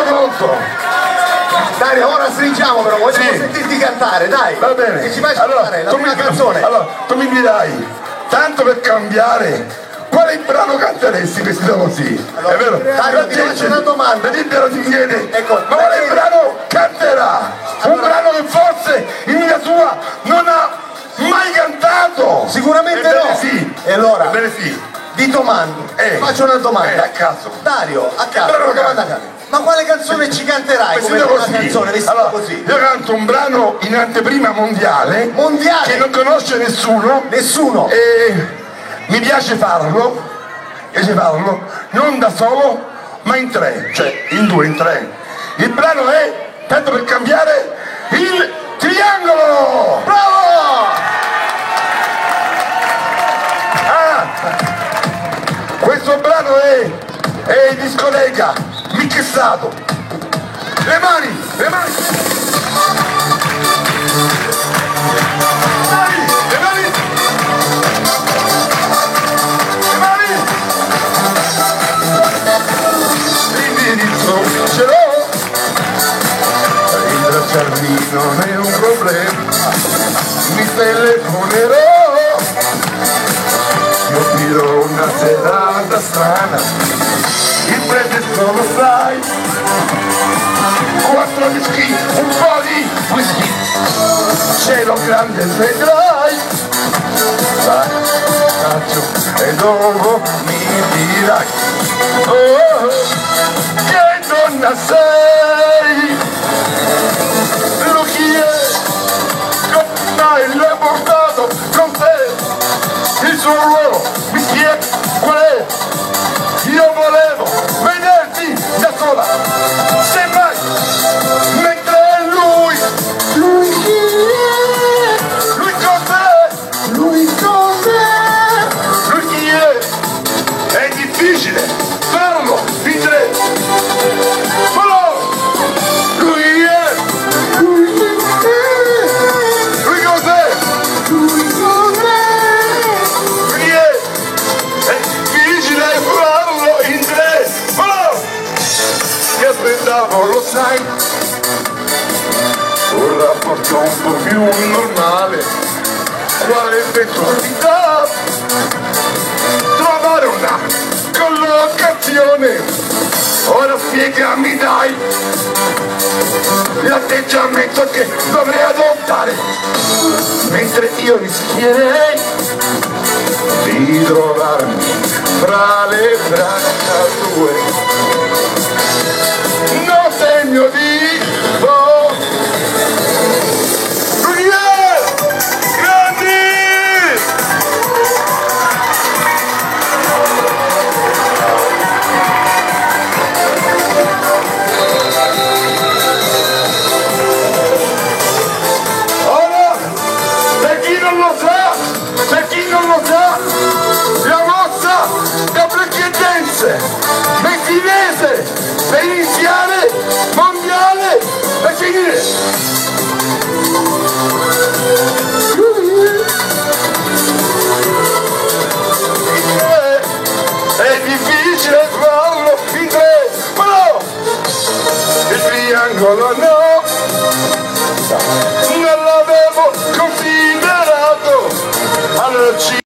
pronto. Dario, ora stringiamo però, vogliamo sentirti cantare, dai! Va bene. Che ci fai cantare la prima canzone. Allora, tu mi dirai, tanto per cambiare, quale brano canteresti vestito così? Allora, è vero? Dario, ti faccio una domanda. Libero ti chiede, Ecco, ma quale brano canterà? Un brano che forse in vita sua non ha mai cantato! Sicuramente Ebbene no! Sì. E allora? Ebbene sì. Vi domando, faccio una domanda. A caso. Dario, a caso, una domanda a caso. Ma quale canzone ci canterai come Vestito una canzone vestito allora, così? io canto un brano in anteprima mondiale. Mondiale? Che non conosce nessuno. Nessuno? E mi piace farlo, non da solo, ma in tre, cioè in due, in tre. Il brano è, tanto per cambiare, il triangolo! Bravo! Questo brano è il discoteca mixato. Le mani, le mani. Le mani. Le mani. L'indirizzo ce l'ho. Rintracciarmi non è un problema. Mi telefonerò. Io tiro una serata strana, il pretesto lo sai, 4 whisky, un po' di whisky, cielo grande vedrai, faccio e dopo mi dirai, oh, che donna sei, lo chi è, come l'hai portato con te. Il suo ruolo, mi chiede qual è? Io volevo vederti da sola, semmai, mentre lui chi è? Lui cos'è? Lui chi è? È difficile, farlo in tre. Lui è? Lui cos'è? Aspettavo, lo sai, un rapporto un po' più normale, quale eventualità trovare una collocazione. Ora spiegami dai l'atteggiamento che dovrei adottare, mentre io rischierei di trovarmi fra le braccia